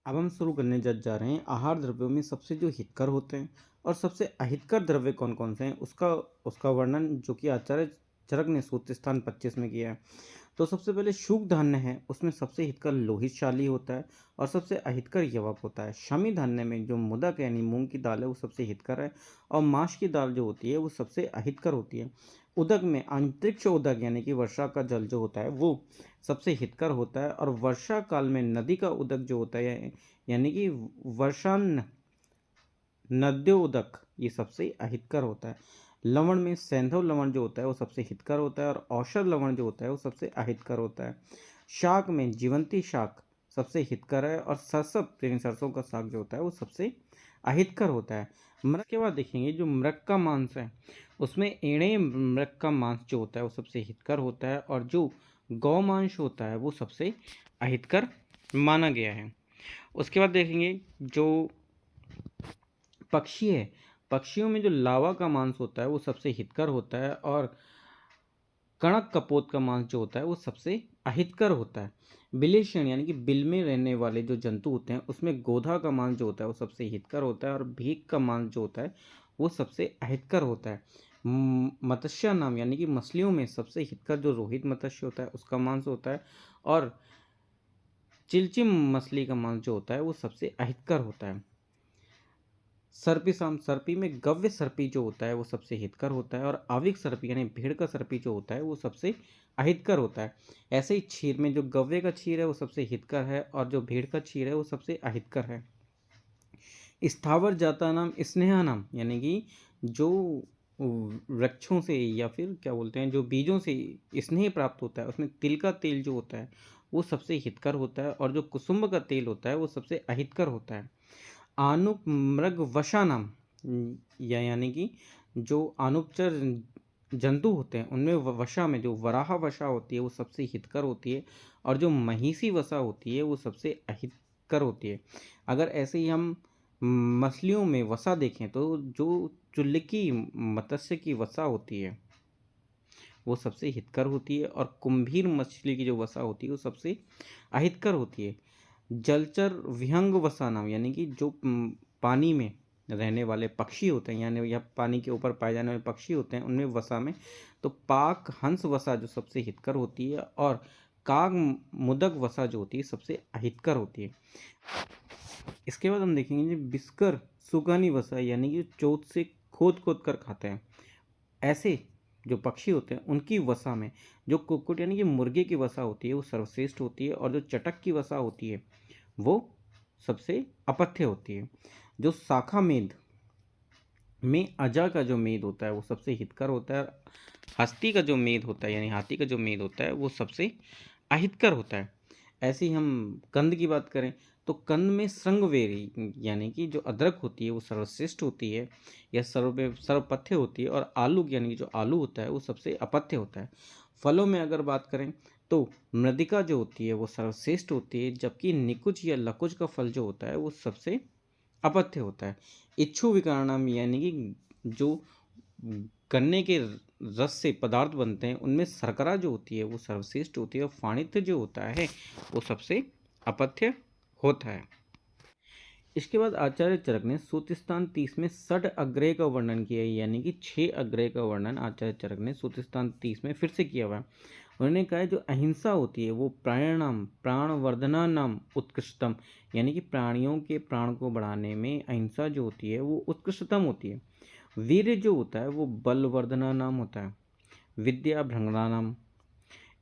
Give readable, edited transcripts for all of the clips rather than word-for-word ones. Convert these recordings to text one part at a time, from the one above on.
अब हम शुरू करने जा रहे हैं आहार द्रव्यों में सबसे जो हितकर होते हैं और सबसे अहितकर द्रव्य कौन कौन से हैं उसका उसका वर्णन जो कि आचार्य चरक ने सूत्र स्थान 25 में किया है। तो सबसे पहले शुक धान्य है, उसमें सबसे हितकर लोहित शाली होता है और सबसे अहितकर यवक होता है। शमी धान्य में जो मुदक यानी मूंग की दाल है वो सबसे हितकर है और माश की दाल जो होती है वो सबसे अहितकर होती है। उदक में अंतरिक्ष उदक यानी कि वर्षा का जल जो होता है वो सबसे हितकर होता है और वर्षा काल में नदी का उदक जो होता है यानी कि वर्षान्न नद्यो उदक ये सबसे अहितकर होता है। लवण में सैंधव लवण जो होता है वो सबसे हितकर होता है और औषध लवण जो होता है वो सबसे अहितकर होता है। शाक में जीवंती शाक सबसे हितकर है और सरसप यानी सरसों का साग जो होता है वो सबसे अहितकर होता है। मृग के बाद देखेंगे जो मृग का मांस है उसमें एड़े मृग का मांस जो होता है वो सबसे हितकर होता है और जो गौ मांस होता है वो सबसे अहितकर माना गया है। उसके बाद देखेंगे जो पक्षी है, पक्षियों में जो लावा का मांस होता है वो सबसे हितकर होता है और कणक कपोत का मांस जो होता है वो सबसे अहितकर होता है। बिलेशण यानी कि बिल में रहने वाले जो जंतु होते हैं उसमें गोधा का मांस जो होता है वो सबसे हितकर होता है और भीक का मांस जो होता है वो सबसे अहितकर होता है। मत्स्य नाम यानी कि मछलियों में सबसे हितकर जो रोहित मत्स्य होता है उसका मांस होता है और चिलचिम मछली का मांस जो होता है वो सबसे अहितकर होता है। सर्पी साम सर्पी में गव्य सर्पी जो होता है वो सबसे हितकर होता है और आविक सर्पी यानी भेड़ का सर्पी जो होता है वो सबसे अहितकर होता है। ऐसे ही क्षीर में जो गव्य का क्षीर है वो सबसे हितकर है और जो भेड़ का क्षीर है वो सबसे अहितकर है। स्थावर जाता नाम स्नेहा नाम यानी कि जो वृक्षों से या फिर क्या बोलते हैं जो बीजों से स्नेह प्राप्त होता है उसमें तिल का तेल जो होता है वो सबसे हितकर होता है और जो कुसुम्ब का तेल होता है वो सबसे अहितकर होता है। आनुक मृग वशा नाम या यानी कि जो अनुपचर जंतु होते हैं उनमें वशा में जो वराह वशा होती है वो सबसे हितकर होती है और जो महिषी वसा होती है वो सबसे अहितकर होती है। अगर ऐसे ही हम मछलियों में वसा देखें तो जो चुल्लकी मत्स्य की वसा होती है वो सबसे हितकर होती है और कुंभीर मछली की जो वसा होती है वो सबसे अहितकर होती है। जलचर विहंग वसा नाम यानी कि जो पानी में रहने वाले पक्षी होते हैं यानी या पानी के ऊपर पाए जाने वाले पक्षी होते हैं उनमें वसा में तो पाक हंस वसा जो सबसे हितकर होती है और काग मुदक वसा जो होती है सबसे अहितकर होती है। इसके बाद हम देखेंगे बिस्कर सुगानी वसा यानी कि चोट से खोद खोद कर खाते हैं। ऐसे जो पक्षी होते हैं उनकी वसा में जो कुक्कुट यानी कि मुर्गे की वसा होती है वो सर्वश्रेष्ठ होती है और जो चटक की वसा होती है वो सबसे अपथ्य होती है। जो शाखा मेद में अजा का जो मेद होता है वो सबसे हितकर होता है। हस्ती का जो मेद होता है यानी हाथी का जो मेद होता है वो सबसे अहितकर होता है। ऐसे ही हम कंद की बात करें तो कंद में श्रृंगवेरी यानी कि जो अदरक होती है वो सर्वश्रेष्ठ होती है या सर्वपथ्य होती है और आलू यानी कि जो आलू होता है वो सबसे अपथ्य होता है। फलों में अगर बात करें तो मृदिका जो होती है वो सर्वश्रेष्ठ होती है जबकि निकुच या लकुच का फल जो होता है वो सबसे अपथ्य होता है। इच्छु विकारणम यानी कि जो गन्ने के रस से पदार्थ बनते हैं उनमें शर्करा जो होती है वो सर्वश्रेष्ठ होती है और फाणित्य जो होता है वो सबसे अपथ्य होता है। इसके बाद आचार्य चरक ने सूत्रस्थान 30 में षड अग्रय का वर्णन किया है यानी कि 6 अग्रय का वर्णन आचार्य चरक ने सूत्रस्थान 30 में फिर से किया हुआ है। उन्होंने कहा है जो अहिंसा होती है वो प्राणायाम प्राणवर्धना नाम उत्कृष्टतम यानी कि प्राणियों के प्राण को बढ़ाने में अहिंसा जो होती है वो उत्कृष्टतम होती है। वीर्य जो होता है वो बलवर्धना नाम होता है। विद्या भ्रंगना नाम,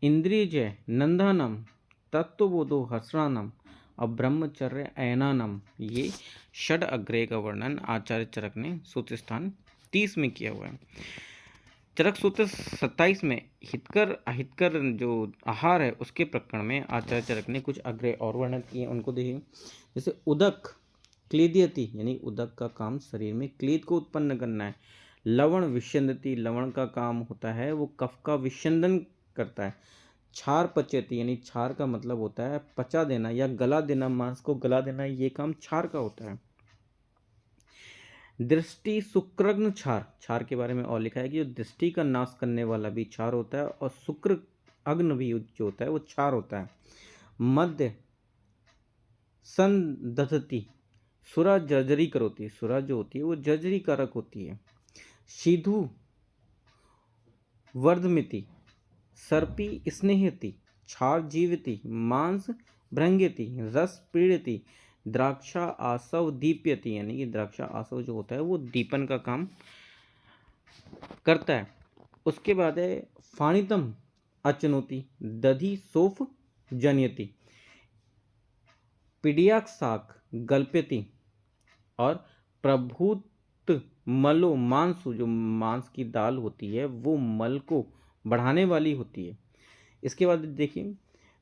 इंद्रिय जय नंदा नाम, तत्वबोधो हसरा नाम और ब्रह्मचर्य ऐना नाम ये षड अग्रय का वर्णन आचार्य चरक ने सूत्र स्थान 30 में किया हुआ है। चरक सूत्र 27 में हितकर अहितकर जो आहार है उसके प्रकरण में आचार्य चरक ने कुछ अग्रय और वर्णन किए उनको देखिए। जैसे उदक क्लेदयति यानी उदक का काम शरीर में क्लेद को उत्पन्न करना है। लवण विषंदति लवण का काम होता है वो कफ का विषंदन करता है। छार पचयति यानी छार का मतलब होता है पचा देना या गला देना, मांस को गला देना, ये काम छार का होता है। दृष्टि शुक्रग्न छार, छार के बारे में और लिखा है कि जो दृष्टि का नाश करने वाला भी छार होता है और शुक्र अग्न भी जो होता है वो छार होता है। मध्य संदधति, सुरा जर्जरी करोती, सुरा जो होती है वो जर्जरी कारक होती है। शीधु वर्धमिति, सर्पी स्नेहति, क्षार जीवति, मांस भृंगयति, रस पीड़ति, द्राक्षा आसव दीप्यति, यानी कि द्राक्षा आसव जो होता है वो दीपन का काम करता है। उसके बाद है फाणितम अचनोति, दधि सोफ जनयति, पिडियाक साक गल्प्यति, और प्रभूत मलो मांसु, जो मांस की दाल होती है वो मल को बढ़ाने वाली होती है। इसके बाद देखिए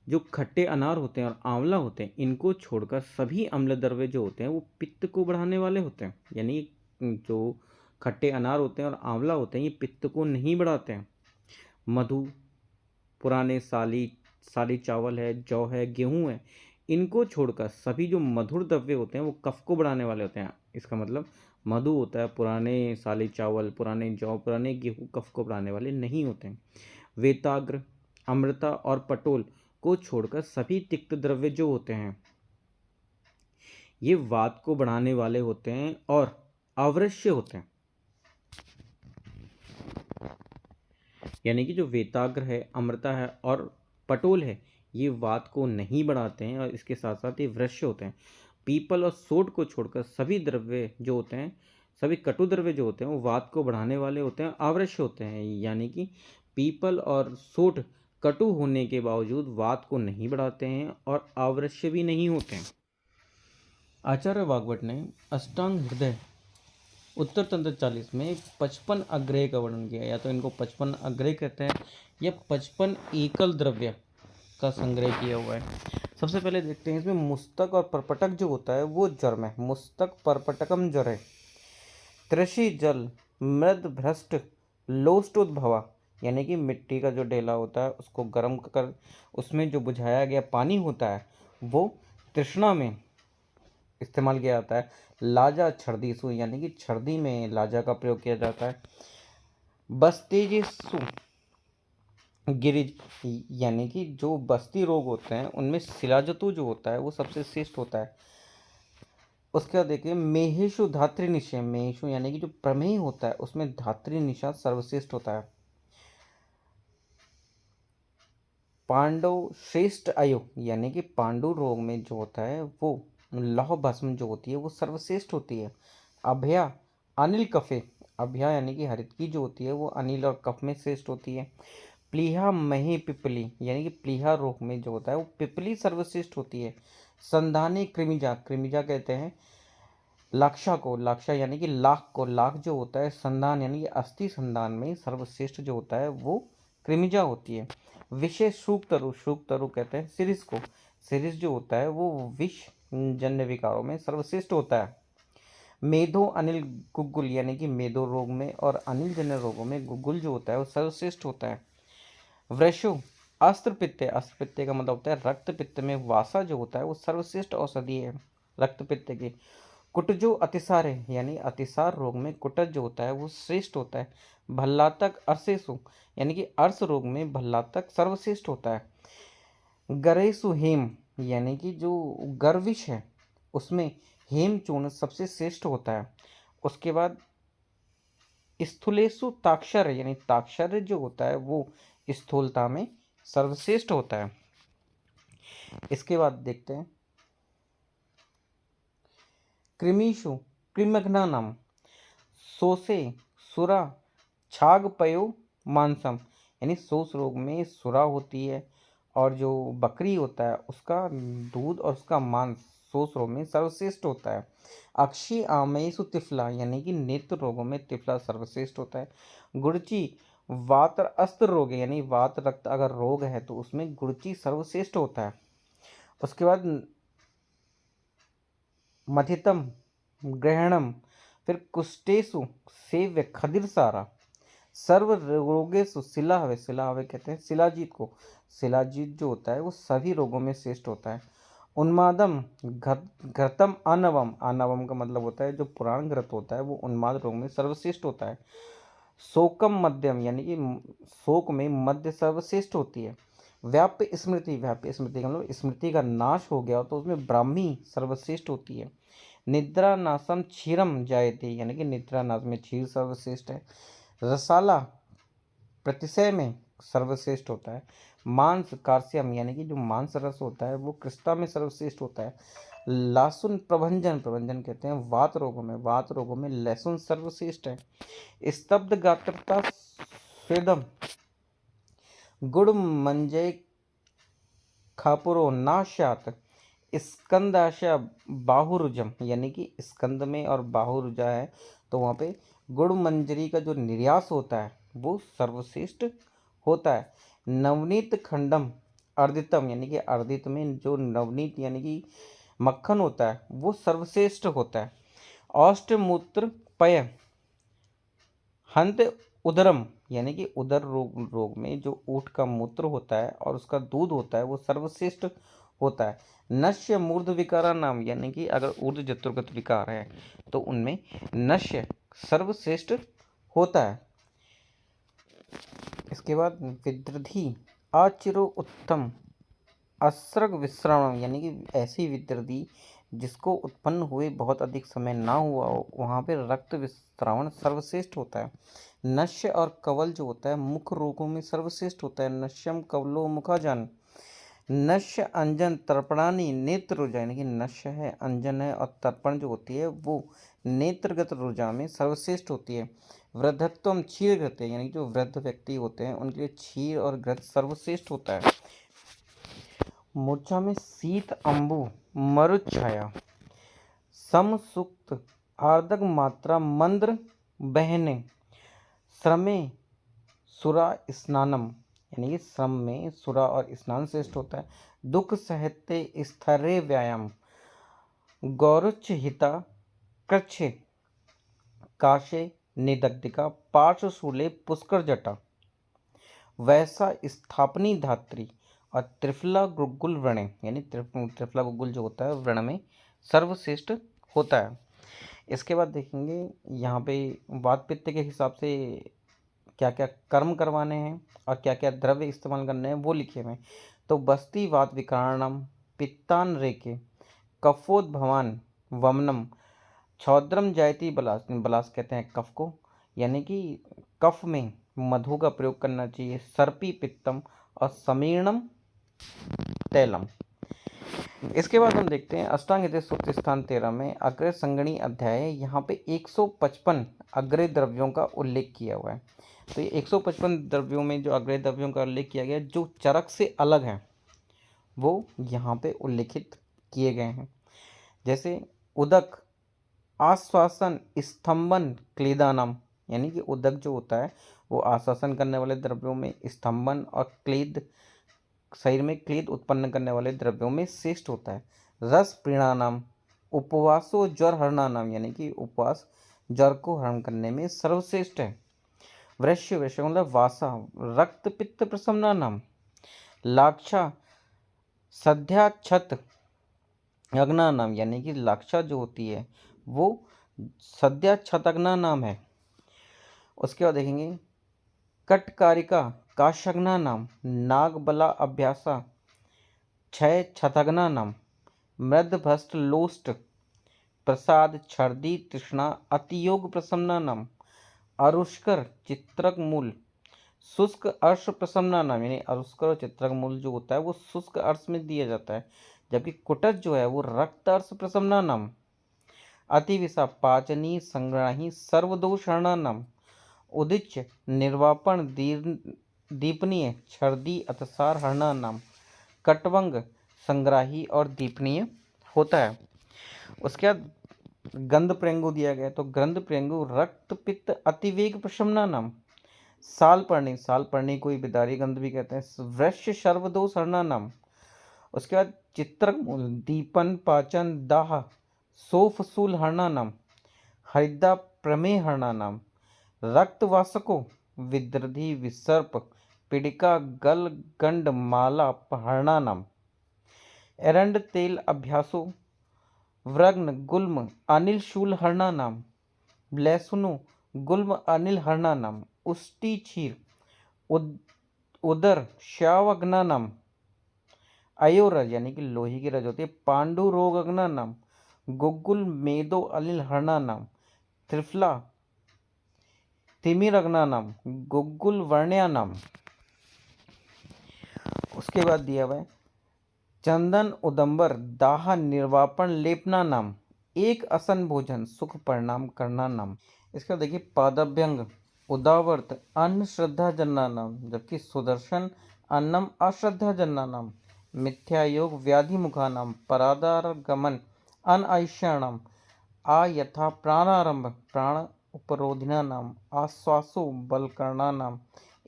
जो खट्टे अनार होते हैं और आंवला होते हैं, इनको छोड़कर सभी अम्ल द्रव्य जो होते हैं वो पित्त को बढ़ाने वाले होते हैं। यानी जो खट्टे अनार होते हैं और आंवला होते हैं ये पित्त को नहीं बढ़ाते हैं। मधु, पुराने साली चावल है, जौ है, गेहूं है, इनको छोड़कर सभी जो मधुर द्रव्य होते हैं वो कफ को बढ़ाने वाले होते हैं। इसका मतलब मधु होता है, पुराने साली चावल, पुराने जौ, पुराने गेहूं कफ को बढ़ाने वाले नहीं होते हैं। वेताग्र, अमृता और पटोल को छोड़कर सभी तिक्त द्रव्य जो होते हैं ये वात को बढ़ाने वाले होते हैं और आवश्य होते हैं। यानी कि जो वेताग्र है, अमृता है और पटोल है, ये वात को नहीं बढ़ाते हैं और इसके साथ साथ ये वृक्ष होते हैं। पीपल और सोट को छोड़कर सभी द्रव्य जो होते हैं, सभी कटु द्रव्य जो होते हैं वो वात को बढ़ाने वाले होते हैं, आवश्य होते हैं। यानी कि पीपल और सोट कटु होने के बावजूद वात को नहीं बढ़ाते हैं और आवश्य भी नहीं होते हैं। आचार्य वाग्भट ने अष्टांग हृदय उत्तर तंत्र 40 में 55 अग्रह का वर्णन किया, या तो इनको 55 अग्रह कहते हैं या 55 एकल द्रव्य का संग्रह किया हुआ है। सबसे पहले देखते हैं इसमें मुस्तक और परपटक जो होता है वो ज्वर में, मुस्तक परपटकम ज्वर है। त्रिशी जल मृद भ्रष्ट लोष्टोद्भवा, यानी कि मिट्टी का जो ढेला होता है उसको गर्म कर उसमें जो बुझाया गया पानी होता है वो तृष्णा में इस्तेमाल किया जाता है। लाजा छर्दीसु, यानी कि छर्दी में लाजा का प्रयोग किया जाता है। बस्तेजिसु गिरिज, यानी कि जो बस्ती रोग होते हैं उनमें शिलाजतु जो होता है वो सबसे श्रेष्ठ होता है। उसके बाद देखिए मेहेशु धात्री निशय, मेहेशु यानी कि जो प्रमेय होता है उसमें धात्री निशा सर्वश्रेष्ठ होता है। पांडव श्रेष्ठ आयु, यानी कि पांडु रोग में जो होता है वो लौह भस्म जो होती है वो सर्वश्रेष्ठ होती है। अभया अनिल कफे, अभया यानी कि हरितकी जो होती है वो अनिल और कफ में श्रेष्ठ होती है। प्लीहा मही पिपली, यानी कि प्लीहा रोग में जो होता है वो पिपली सर्वश्रेष्ठ होती है। संधानी कृमिजा, कृमिजा कहते हैं लाक्षा को, लाक्षा यानी कि लाख को, लाख जो होता है संधान यानी कि अस्थि संधान में सर्वश्रेष्ठ जो होता है वो कृमिजा होती है। विशेष शुक्तरु, शुक्तरु कहते हैं सिरिस को, सिरिस जो होता है वो विष जन्य विकारों में सर्वश्रेष्ठ होता है। मेधो अनिल गुग्गुल, यानी कि मेधो रोग में और अनिल जन्य रोगों में गुग्गुल जो होता है वो सर्वश्रेष्ठ होता है। वृषु अस्त्र पित्त, अस्त्र पित्त का मतलब होता है रक्त पित्त में वासा जो होता है वो सर्वश्रेष्ठ औषधि है रक्त पित्त की। कुटजो अतिसार है, यानी अतिसार रोग में कुटज जो होता है वो श्रेष्ठ होता है। भल्लातक अर्सेसु, यानी कि अर्स रोग में भल्लातक सर्वश्रेष्ठ होता है। गरेसु हेम, यानी कि जो गर्विश है उसमें हेम चूर्ण सबसे श्रेष्ठ होता है। उसके बाद स्थूलेसु ताक्षर, यानी ताक्षर जो होता है वो स्थूलता में सर्वश्रेष्ठ होता है। इसके बाद देखते हैं कृमिषु कृमघ्नानम सोसे सुरा छागपयो मांसम, यानी सोस रोग में सुरा होती है और जो बकरी होता है उसका दूध और उसका मांस सोस रोग में सर्वश्रेष्ठ होता है। अक्षी आमेसु तिफला, यानी कि नेत्र रोगों में तिफला सर्वश्रेष्ठ होता है। गुड़ची वात अस्त्र रोग, यानी वात रक्त अगर रोग है तो उसमें गुड़ची सर्वश्रेष्ठ होता है। उसके बाद मथितम ग्रहणम, फिर कुष्टेशु सेव्य खदिर सारा, सर्व रोगेशु शिला हवे, शिला हवे कहते हैं शिलाजीत को, शिलाजीत जो होता है वो सभी रोगों में श्रेष्ठ होता है। उन्मादम घृतम अनवम, अनवम का मतलब होता है जो पुराण घृत होता है वो उन्माद रोग में सर्वश्रेष्ठ होता है। शोकम मध्यम, यानी कि शोक में मध्य सर्वश्रेष्ठ होती है। व्याप्य स्मृति, व्याप्य स्मृति का मतलब स्मृति का नाश हो गया तो उसमें ब्राह्मी सर्वश्रेष्ठ होती है। निद्रा नाशम क्षीरम जायते, यानी कि निद्रा नाश में क्षीर सर्वश्रेष्ठ है। रसाला प्रतिशय में सर्वश्रेष्ठ होता है। मांस कार्स्यम, यानी कि जो मांस रस होता है वो कृष्णा में सर्वश्रेष्ठ होता है। लहसुन प्रभंजन, प्रभंजन कहते हैं वात रोगों में, वात रोगों में लहसुन सर्वश्रेष्ठ है। स्तब्ध गात्रता स्वेदम गुड़ मंजय खापुरो नाश्यात स्कंदाशा बाहुरुजम, यानी कि स्कंद में और बाहुरुजा है तो वहाँ पे गुड़ मंजरी का जो निर्यास होता है वो सर्वश्रेष्ठ होता है। नवनीत खंडम अर्दितम, यानी कि अर्दित में जो नवनीत यानी कि मक्खन होता है वो सर्वश्रेष्ठ होता है। औष्टमूत्र पय हंत उदरम, यानी कि उदर रोग में जो ऊँट का मूत्र होता है और उसका दूध होता है वो सर्वश्रेष्ठ होता है। नश्य मूर्ध विकारा नाम, यानी कि अगर ऊर्ध चतुर्गत विकार है तो उनमें नश्य सर्वश्रेष्ठ होता है। इसके बाद विद्रधि आचिरो उत्तम असृग विश्राम, यानी कि ऐसी विद्रधि जिसको उत्पन्न हुए बहुत अधिक समय ना हुआ हो वहाँ पे रक्त विश्रावण सर्वश्रेष्ठ होता है। नश्य और कवल जो होता है मुख रोगों में सर्वश्रेष्ठ होता है। नश्यम कवलो मुखाजन, नश्य अंजन तर्पणानी नेत्र रोजा, यानी कि नश्य है, अंजन है और तर्पण जो होती है वो नेत्रगत रोजा में सर्वश्रेष्ठ होती है। वृद्धत्वम क्षीर घृत, यानी कि जो वृद्ध व्यक्ति होते हैं उनके लिए क्षीर और घृत सर्वश्रेष्ठ होता है। मूर्छा में शीत अंबु मरुच्छाया समसुक्त आर्दक मात्रा मंद्र बहने श्रमे सुरा स्नानम, यानी कि श्रम में सुरा और स्नान श्रेष्ठ होता है। दुख सहते स्थरे व्यायाम गौरुच्च हिता कृच्छ काशे निदग्धिका पार्श्वशूले पुष्कर जटा वैसा स्थापनी धात्री और त्रिफला गुग्गुल व्रणे, यानी त्रिफला गुग्गुल जो होता है व्रण में सर्वश्रेष्ठ होता है। इसके बाद देखेंगे यहाँ पे वात पित्त के हिसाब से क्या क्या कर्म करवाने हैं और क्या क्या द्रव्य इस्तेमाल करने हैं वो लिखे हुए हैं। तो बस्ती वात विकारणम पित्तान रेके कफोद्भवान वमनम छौद्रम जायती बलास, बलास कहते हैं कफ को, यानी कि कफ में मधु का प्रयोग करना चाहिए। सर्पी पित्तम और समीर्णम तैलम। इसके बाद हम देखते हैं अष्टांग हृदय सूत्र स्थान 13 में अग्रय संगणी अध्याय है। यहाँ पे 155 अग्रय द्रव्यों का उल्लेख किया हुआ है। तो ये 155 द्रव्यों में जो अग्रय द्रव्यों का उल्लेख किया गया है जो चरक से अलग हैं वो यहाँ पे उल्लेखित किए गए हैं। जैसे उदक आश्वासन स्तंभन क्लेदानम, यानी कि उदक जो होता है वो आश्वासन करने वाले द्रव्यों में, स्तंभन और क्लेद शरीर में क्लेद उत्पन्न करने वाले द्रव्यों में श्रेष्ठ होता है। रस प्रीणानाम उपवासो ज्वर हरणानाम, यानी कि उपवास ज्वर को हरण करने में सर्वश्रेष्ठ है। वृश्य, वृश्य मतलब वासा रक्त पित्त प्रशमनानाम लाक्षा सध्याक्षत अग्ना नाम, यानी कि लाक्षा जो होती है वो सध्याक्षत अग्ना नाम है। उसके बाद देखेंगे कटकारिका काशग्ना नाम नागबला अभ्यासा क्षय छतग्ना नाम मृदभ्रष्ट लोष्ट प्रसाद छर्दी तृष्णा अतियोग प्रसन्ना नाम अरुष्कर चित्रक मूल शुष्क अर्श प्रसन्ना नाम, यानी अरुष्कर और चित्रक मूल जो होता है वो शुष्क अर्श में दिया जाता है, जबकि कुटज जो है वो रक्त अर्श प्रसन्ना नाम अतिविषा पाचनी संग्राही सर्वदोष हरणा नाम उदिच्य निर्वापण दीपनीय छर्दी अतसार हरणा नाम कटवंग संग्राही और दीपनीय होता है। उसके बाद गंध प्रेंगु दिया गया, तो गंध प्रेंगु रक्त पित्त अतिवेग प्रशमना नाम सालपर्णी, सालपर्णी को बिदारी गंध भी कहते हैं। वृश्य सर्वदोष हरणा नाम। उसके बाद चित्रक मूल दीपन पाचन दाह सोफसूल हरणा नाम हरिदा प्रमेय हरणा नाम रक्तवासको विद्रधि विसर्प पिडिका गल गंड माला हरणा नाम एरंड तेल अभ्यासो व्रग्न गुल्म अनिल शूल हरणा नाम लहसुनो गुल्म अनिल हरणा नाम उष्टी क्षीर उदर श्यावग्नानम, अयोरज यानी कि लोहे की रज होती है, पांडु रोग अग्नानम, गुग्गुल मेदो अलिल हरणानम, त्रिफला तिमिरग्नानम, गुग्गुल वर्ण्यानम। उसके बाद दिया हुआ है चंदन उदंबर दाह निर्वापण लेपना नाम, एक असन भोजन सुख परिणाम करना नाम। इसका देखिए पादभ्यंग उदावर्त अन्न श्रद्धा जन्ना नाम, जबकि सुदर्शन अन्नम अश्रद्धा जन्ना नाम, मिथ्या योग व्याधि मुखा नाम, परादार गमन अन आयुष्याणाम, आ यथा प्राणारंभ प्राण उपरोधिना नाम, आश्वासो बल करना नाम,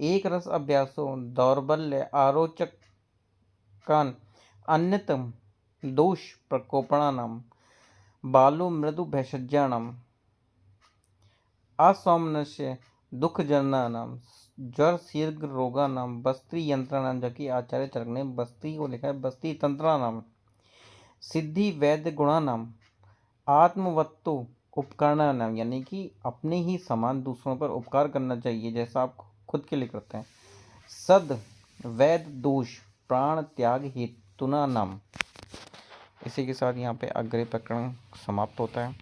एक रस अभ्यासो दौर्बल्य आरोचक कान, अन्यतम दोष प्रकोपणानाम, बालो मृदु भैषज्याणाम, असौमनस्य दुख जननानाम, ज्वर शीर्घ रोगानाम, बस्त्री यंत्रणाम, जबकि आचार्य चरक ने बस्ती को लिखा है बस्ती तंत्रानाम, सिद्धि वैद्य गुणानाम, आत्मवत्तो उपकरणानाम, यानी कि अपने ही समान दूसरों पर उपकार करना चाहिए जैसा आप खुद के लिए करते हैं, सद वैद दोष प्राण त्याग हेतुना नाम। इसी के साथ यहाँ पे अग्रय प्रकरण समाप्त होता है।